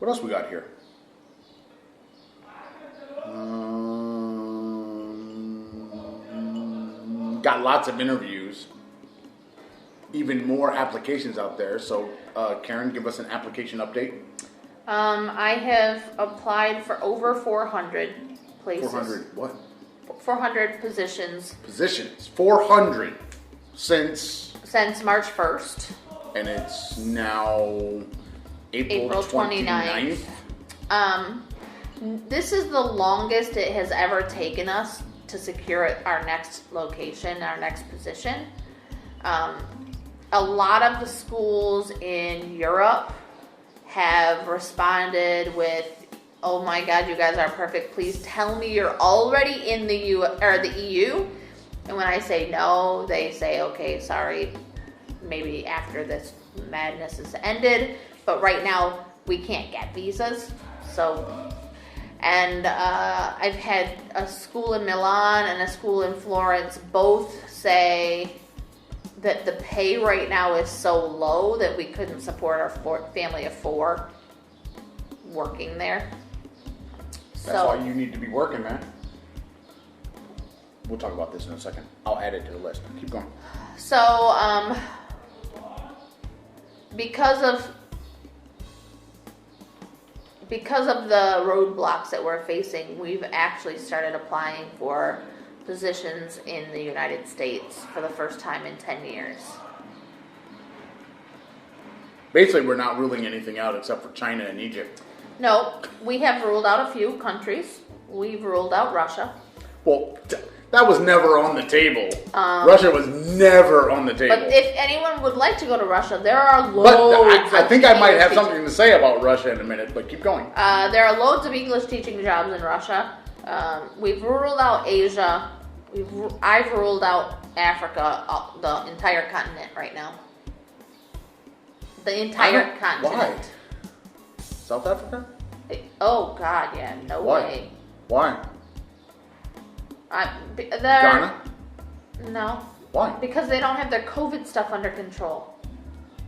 else we got here? Got lots of interviews. Even more applications out there. So, Karen, give us an application update. I have applied for over 400 places. 400 what? 400 positions. Positions. 400 since March 1st. And it's now April 29th. This is the longest it has ever taken us to secure our next location, our next position. A lot of the schools in Europe have responded with, "Oh my God, you guys are perfect. Please tell me you're already in the EU." And when I say no, they say, "Okay, sorry. Maybe after this madness is ended, but right now we can't get visas." So, and I've had a school in Milan and a school in Florence both say that the pay right now is so low that we couldn't support our family of 4 working there. That's why you need to be working, man. We'll talk about this in a second. I'll add it to the list. Keep going. So, because of the roadblocks that we're facing, we've actually started applying for positions in the United States for the first time in 10 years. Basically, we're not ruling anything out except for China and Egypt. No, we have ruled out a few countries. We've ruled out Russia. Well, that was never on the table. Russia was never on the table. But if anyone would like to go to Russia, there are loads. I think I might have something to say about Russia in a minute, but keep going. There are loads of English teaching jobs in Russia. We've ruled out Asia. I've ruled out Africa, the entire continent right now. The entire continent. Why? South Africa? Oh God, yeah, no way. Why? Ghana? No. Why? Because they don't have their COVID stuff under control.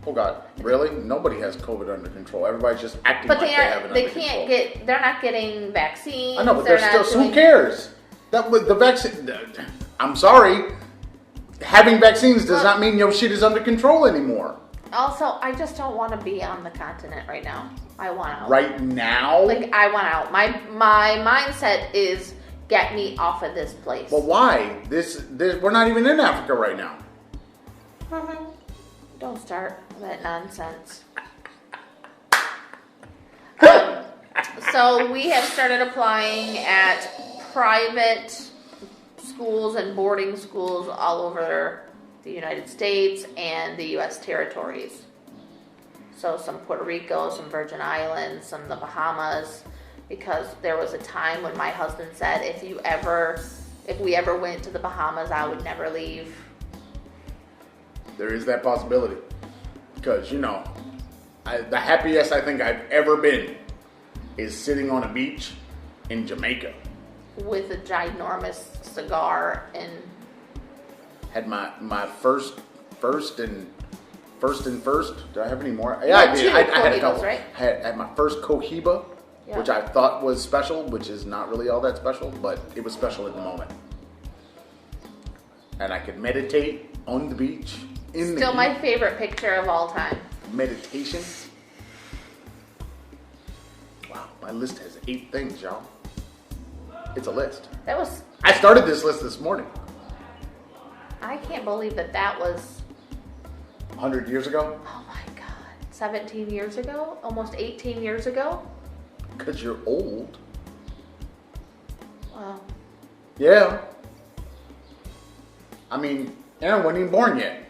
Oh God, really? Nobody has COVID under control. Everybody's just acting like they have it under control. They're not getting vaccines. I know, but they're still, so who cares? The vaccine, I'm sorry, having vaccines does not mean your shit is under control anymore. Also, I just don't want to be on the continent right now. I want out. Right now? Like, I want out. My mindset is, get me off of this place. But why? This we're not even in Africa right now. Don't start that nonsense. So we have started applying at private schools and boarding schools all over the United States and the U.S. territories. So some Puerto Rico, some Virgin Islands, some of the Bahamas, because there was a time when my husband said, if we ever went to the Bahamas, I would never leave. There is that possibility. Because, the happiest I think I've ever been is sitting on a beach in Jamaica. With a ginormous cigar and... Had my first. Did I have any more? Yeah, I did. I had a couple. Right? I had my first Cohiba, which I thought was special, which is not really all that special, but it was special in the moment. And I could meditate on the beach in the heat. Still my favorite picture of all time. Meditation. Wow, my list has 8 things, y'all. It's a list. I started this list this morning. I can't believe that was 100 years ago? Oh my God. 17 years ago? Almost 18 years ago? Because you're old. Wow. Yeah. I mean, Aaron wasn't even born yet.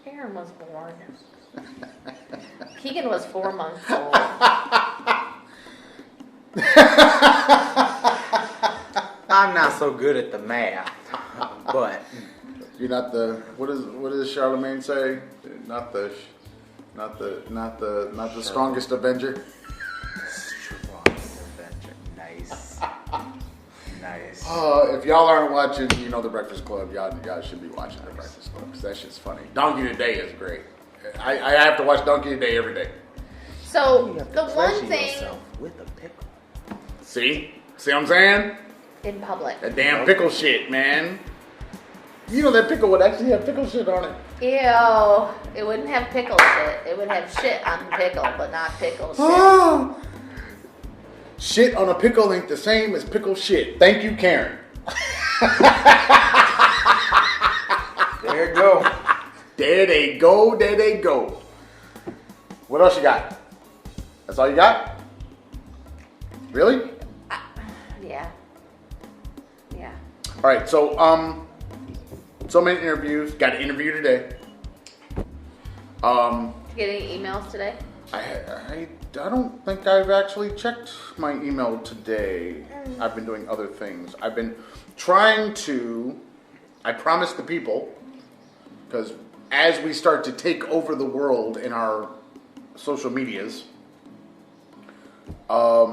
Aaron was born. Keegan was 4 months old. I'm not so good at the math, but... You're not the what does Charlemagne say? Not the strongest Avenger. Strongest Avenger. Nice. Nice. If y'all aren't watching, The Breakfast Club, y'all should be watching The Breakfast Club because that shit's funny. Donkey Today is great. I have to watch Donkey Today every day. So You have to the one pleasure thing yourself with a pickle. See what I'm saying? in public. That damn pickle shit, man. You know that pickle would actually have pickle shit on it. Ew. It wouldn't have pickle shit. It would have shit on the pickle, but not pickle shit. Shit on a pickle ain't the same as pickle shit. Thank you, Karen. There you go. There they go, there they go. What else you got? That's all you got? Really? Yeah. Yeah. All right, so many interviews. Got an interview today. Did you get any emails today? I don't think I've actually checked my email today. I've been doing other things. I've been trying to, I promised the people, because as we start to take over the world in our social medias, I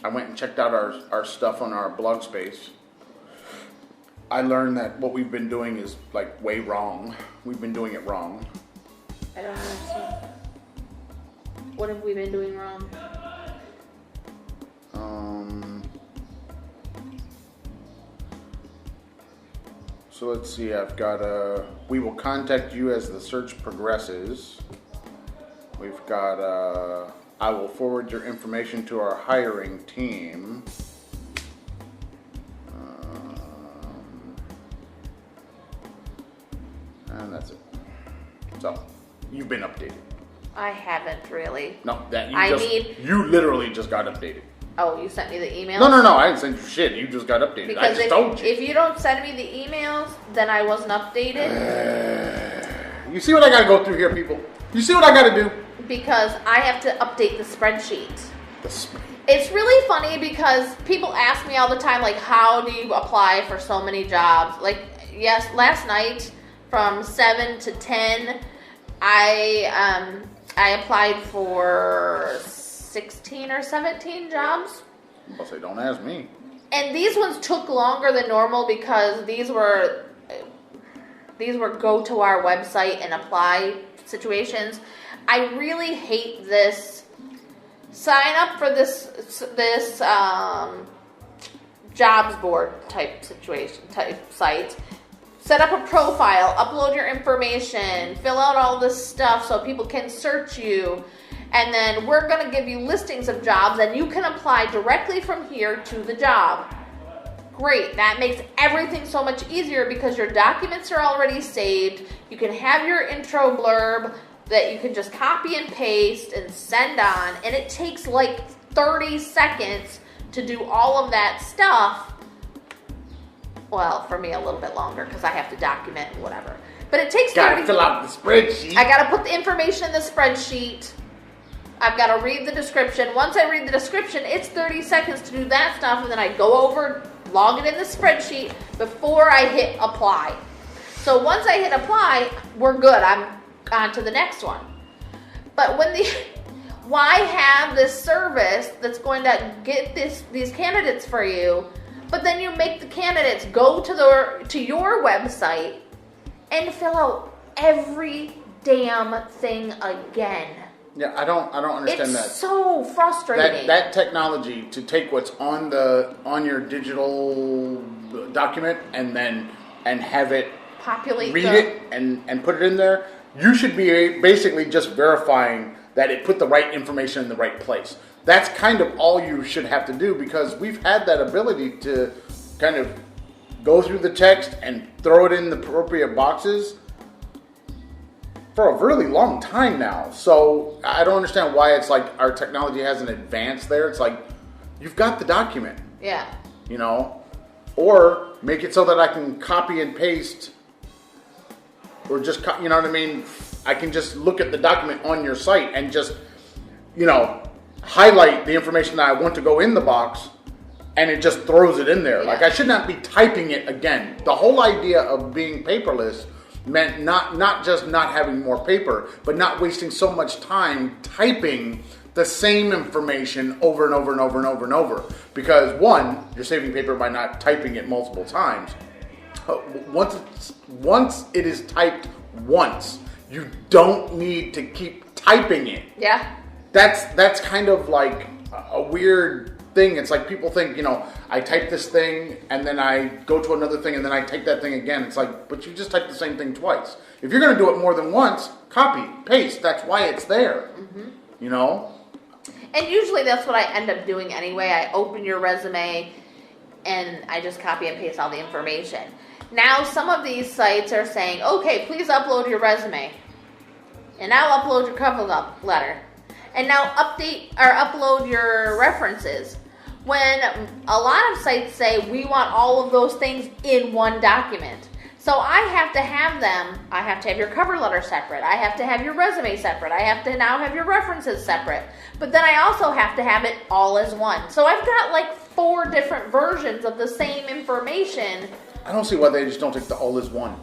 went and checked out our stuff on our blog space. I learned that what we've been doing is like way wrong. We've been doing it wrong. I don't understand. What have we been doing wrong? So let's see, I've got we will contact you as the search progresses. We've got I will forward your information to our hiring team. And that's it. So, you've been updated. I haven't really. No, that you literally just got updated. Oh, you sent me the emails? No, I didn't send you shit. You just got updated. Because I just told you. If you don't send me the emails, then I wasn't updated. You see what I gotta go through here, people? You see what I gotta do? Because I have to update the spreadsheet. It's really funny because people ask me all the time, like, how do you apply for so many jobs? Like, yes, last night from 7 to 10, I applied for 16 or 17 jobs. I'll say, don't ask me. And these ones took longer than normal because these were go to our website and apply situations. I really hate this. Sign up for this jobs board type site. Set up a profile, upload your information, fill out all this stuff so people can search you. And then we're going to give you listings of jobs and you can apply directly from here to the job. Great. That makes everything so much easier because your documents are already saved. You can have your intro blurb that you can just copy and paste and send on. And it takes like 30 seconds to do all of that stuff. Well, for me, a little bit longer because I have to document and whatever. But it takes 30 Gotta fill out the spreadsheet. I gotta put the information in the spreadsheet. I've got to read the description. Once I read the description, it's 30 seconds to do that stuff, and then I go over, log it in the spreadsheet before I hit apply. So once I hit apply, we're good. I'm on to the next one. But why have this service that's going to get these candidates for you, but then you make the candidates go to your website and fill out every damn thing again? Yeah, I don't understand that. It's so frustrating. That technology to take what's on your digital document and have it populate, read it and put it in there. You should be basically just verifying that it put the right information in the right place. That's kind of all you should have to do because we've had that ability to kind of go through the text and throw it in the appropriate boxes for a really long time now. So I don't understand why it's like our technology hasn't advanced there. It's like, you've got the document. Yeah. You know? Or make it so that I can copy and paste or just, you know what I mean? I can just look at the document on your site and just, highlight the information that I want to go in the box and it just throws it in there. Yeah. Like I should not be typing it again. The whole idea of being paperless meant not just not having more paper, but not wasting so much time typing the same information over and over and over and over and over. Because one, you're saving paper by not typing it multiple times. Once it is typed once, you don't need to keep typing it. Yeah. That's kind of like a weird thing. It's like people think, I type this thing and then I go to another thing and then I type that thing again. It's like, but you just typed the same thing twice. If you're going to do it more than once, copy, paste. That's why it's there. And usually that's what I end up doing anyway. I open your resume and I just copy and paste all the information. Now some of these sites are saying, okay, please upload your resume. And now upload your cover letter. And now upload your references. When a lot of sites say we want all of those things in one document. So I have to have them. I have to have your cover letter separate. I have to have your resume separate. I have to now have your references separate. But then I also have to have it all as one. So I've got like 4 different versions of the same information. I don't see why they just don't take the all as one.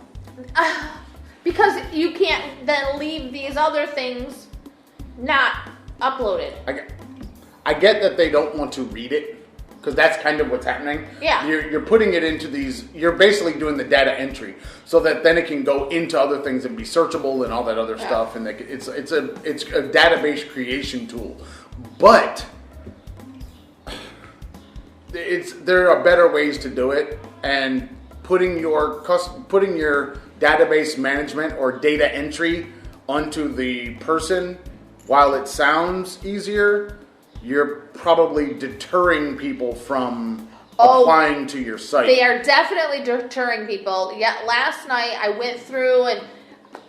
Because you can't then leave these other things not uploaded. I get that they don't want to read it, because that's kind of what's happening. Yeah. You're putting it into these, you're basically doing the data entry so that then it can go into other things and be searchable and all that other stuff. And it's a database creation tool. But there are better ways to do it, and putting your database management or data entry onto the person, while it sounds easier, you're probably deterring people from applying to your site. They are definitely deterring people. Yeah, last night I went through and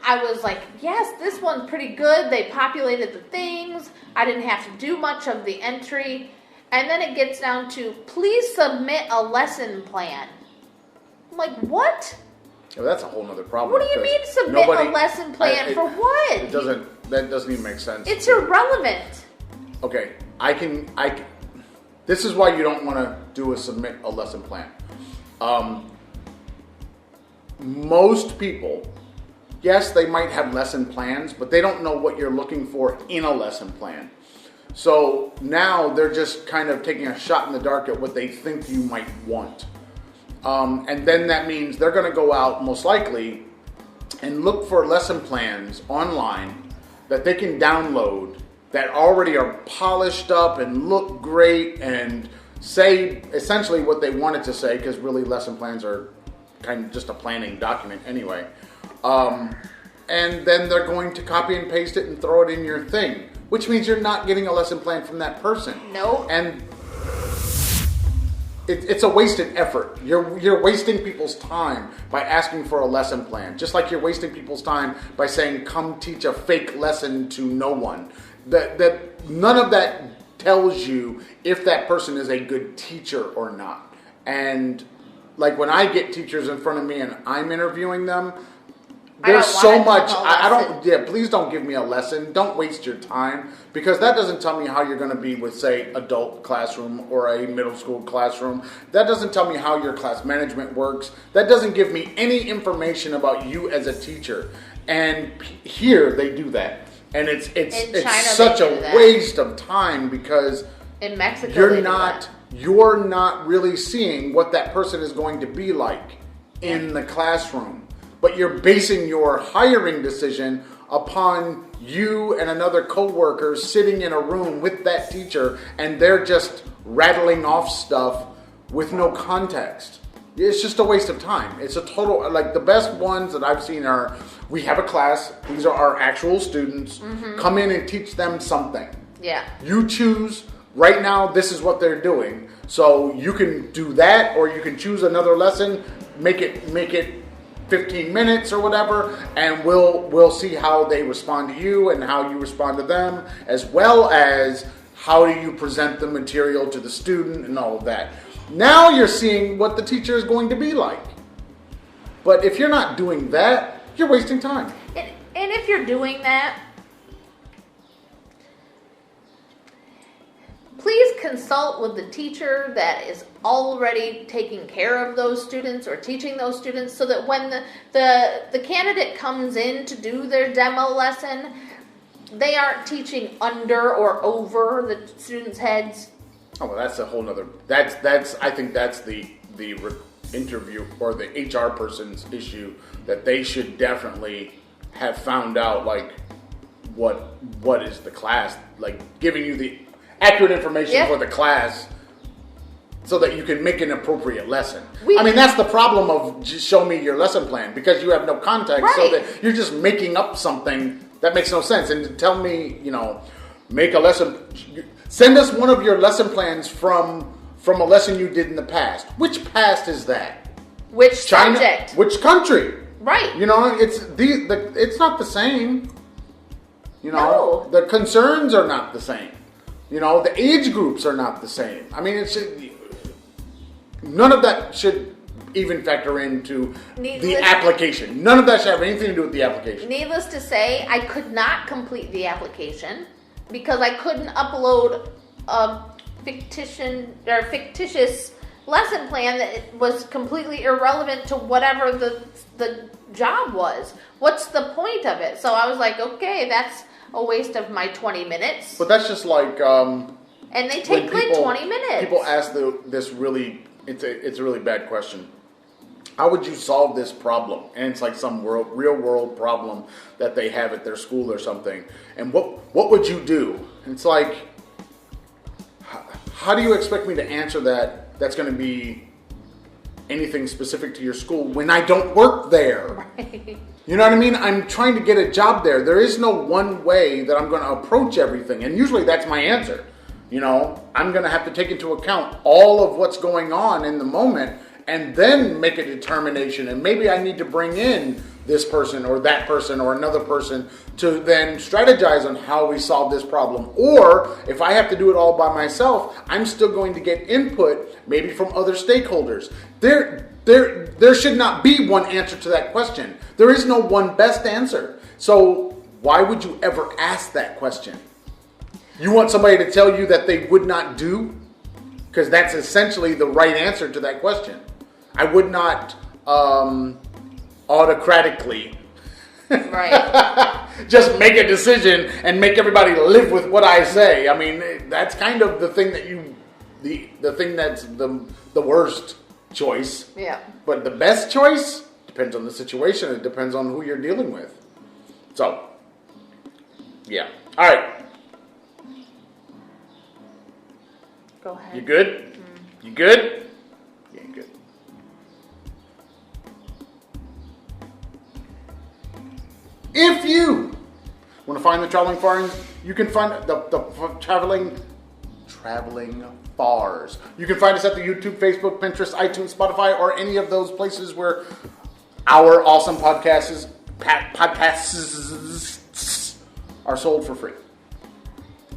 I was like, yes, this one's pretty good. They populated the things. I didn't have to do much of the entry. And then it gets down to, please submit a lesson plan. I'm like, what? Well, that's a whole other problem. What do you mean submit a lesson plan for what? That doesn't even make sense. It's irrelevant. Okay, this is why you don't want to submit a lesson plan. Most people, yes, they might have lesson plans, but they don't know what you're looking for in a lesson plan. So now they're just kind of taking a shot in the dark at what they think you might want. And then that means they're going to go out, most likely, and look for lesson plans online that they can download that already are polished up and look great and say essentially what they wanted to say, because really lesson plans are kind of just a planning document anyway. And then they're going to copy and paste it and throw it in your thing, which means you're not getting a lesson plan from that person. No. And it's a wasted effort. You're wasting people's time by asking for a lesson plan, just like you're wasting people's time by saying, come teach a fake lesson to no one. That none of that tells you if that person is a good teacher or not. And like when I get teachers in front of me and I'm interviewing them, there's so much. Please don't give me a lesson. Don't waste your time, because that doesn't tell me how you're going to be with, say, adult classroom or a middle school classroom. That doesn't tell me how your class management works. That doesn't give me any information about you as a teacher. And here they do that. And it's such a waste of time, because in Mexico you're not really seeing what that person is going to be like in the classroom, but you're basing your hiring decision upon you and another coworker sitting in a room with that teacher, and they're just rattling off stuff with no context. It's just a waste of time. It's a total, like the best ones that I've seen are, we have a class, these are our actual students, come in and teach them something. Yeah. You choose, right now this is what they're doing, so you can do that, or you can choose another lesson, make it 15 minutes or whatever, and we'll see how they respond to you and how you respond to them, as well as how do you present the material to the student and all of that. Now you're seeing what the teacher is going to be like. But if you're not doing that, you're wasting time. And if you're doing that, please consult with the teacher that is already taking care of those students or teaching those students, so that when the candidate comes in to do their demo lesson, they aren't teaching under or over the students' heads. Oh, well, that's a whole nother. I think that's the interview or the HR person's issue, that they should definitely have found out, like, what is the class, like giving you the accurate information for the class so that you can make an appropriate lesson. I mean, that's the problem of just show me your lesson plan, because you have no context, so that you're just making up something that makes no sense. And to tell me, make a lesson, send us one of your lesson plans from a lesson you did in the past. Which past is that? Which China? subject? Which country? Right. It's not the same. No. The concerns are not the same. The age groups are not the same. I mean, none of that should even factor into the application. None of that should have anything to do with the application. Needless to say, I could not complete the application because I couldn't upload a fictitious lesson plan that was completely irrelevant to whatever the job was. What's the point of it? So I was like, okay, that's a waste of my 20 minutes. But that's just like and they take like 20 minutes. People ask this really, it's a really bad question. How would you solve this problem? And it's like some real world problem that they have at their school or something. And what would you do? And it's like, how do you expect me to answer that? That's going to be anything specific to your school when I don't work there. Right. You know what I mean? I'm trying to get a job there. There is no one way that I'm going to approach everything. And usually that's my answer. I'm going to have to take into account all of what's going on in the moment and then make a determination. And maybe I need to bring in this person or that person or another person to then strategize on how we solve this problem. Or if I have to do it all by myself, I'm still going to get input maybe from other stakeholders. There should not be one answer to that question. There is no one best answer. So why would you ever ask that question? You want somebody to tell you that they would not do? Because that's essentially the right answer to that question. I would not autocratically just make a decision and make everybody live with what I say. I mean, that's kind of the thing that the thing that's the worst choice. Yeah. But the best choice depends on the situation. It depends on who you're dealing with. So, yeah. All right. Go ahead. You good? You good? Yeah, good. If you want to find the traveling Farrs, you can find the traveling Farrs. You can find us at the YouTube, Facebook, Pinterest, iTunes, Spotify, or any of those places where our awesome podcasts are sold for free.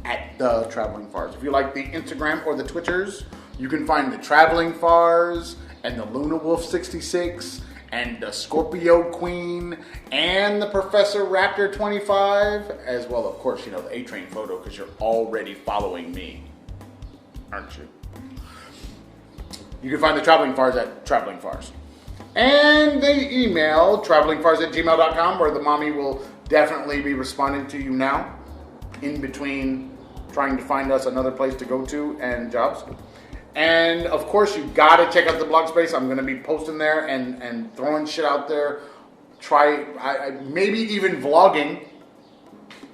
At the Traveling Farrs. If you like the Instagram or the Twitters, you can find the Traveling Farrs and the Luna Wolf 66 and the Scorpio Queen and the Professor Raptor 25, as well, of course, the A-Train photo, because you're already following me, aren't you? You can find the Traveling Farrs at Traveling Farrs. And the email, travelingfarrs@gmail.com, where the mommy will definitely be responding to you now, in between trying to find us another place to go to and jobs. And of course, you gotta check out the blog space. I'm gonna be posting there and throwing shit out there. Maybe even vlogging.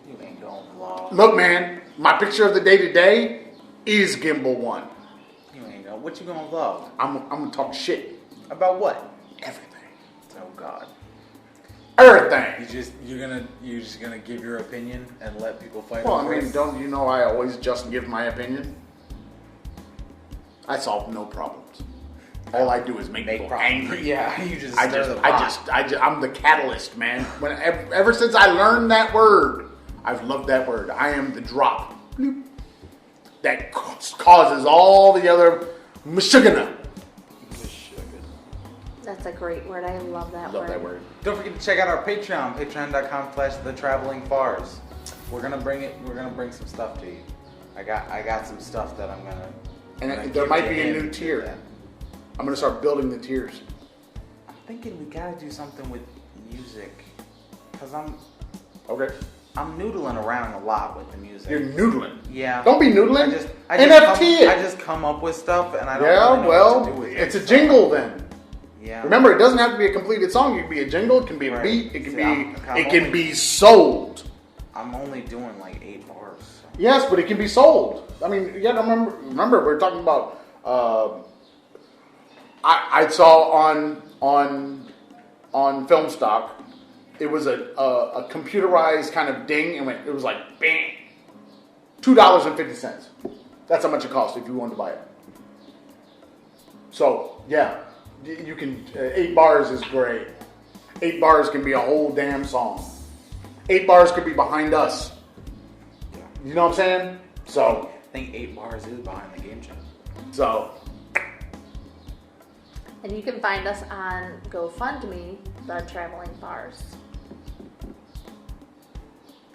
You ain't gonna vlog. Look, man, my picture of the day today is Gimbal 1. You ain't gonna. What you gonna vlog? I'm gonna talk shit. About what? Everything. Oh God. Everything. You're just gonna give your opinion and let people fight. Well, over it? don't you know I always just give my opinion? I solve no problems. All I do is make people angry. Yeah, you just I'm the catalyst, man. Ever since I learned that word, I've loved that word. I am the drop. Bloop. That causes all the other mashugana. That's a great word. I love that word. Love that word. Don't forget to check out our Patreon, patreon.com/thetravelingfars. We're gonna bring some stuff to you. I got some stuff that I'm gonna. And there might be a new tier. I'm gonna start building the tiers. I'm thinking we gotta do something with music, cause I'm noodling around a lot with the music. You're noodling. Yeah. Don't be noodling. I just come up with stuff and I don't know what to do with it. It's a jingle then. Yeah. Remember, it doesn't have to be a completed song. It can be a jingle. It can be a beat. It can be sold. I'm only doing like 8 bars. So. Yes, but it can be sold. I mean, you gotta remember we're talking about. I saw on Filmstock, it was a computerized kind of ding, and it was like bang, $2.50. That's how much it cost if you wanted to buy it. So yeah, you can. 8 bars is great. 8 bars can be a whole damn song. 8 bars could be behind us. Yeah. You know what I'm saying? So I think 8 bars is behind the game chat. So. And you can find us on GoFundMe, the Traveling Bars.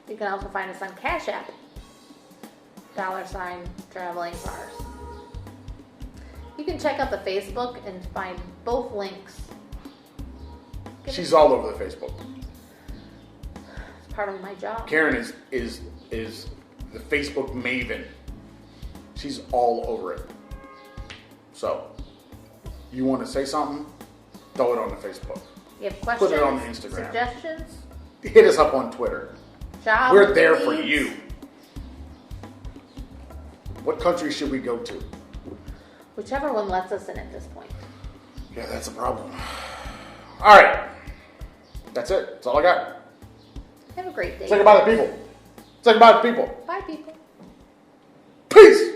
You can also find us on Cash App, $ Traveling Bars. You can check out the Facebook and find both links. She's all over the Facebook. It's part of my job. Karen is the Facebook maven. She's all over it. So, you want to say something? Throw it on the Facebook. You have questions? Put it on the Instagram. Suggestions? Hit us up on Twitter. Job We're there for leads? you. What country should we go to? Whichever one lets us in at this point. Yeah, that's a problem. All right. That's it. That's all I got. Have a great day. Say goodbye to people. Say goodbye to people. Bye, people. Peace.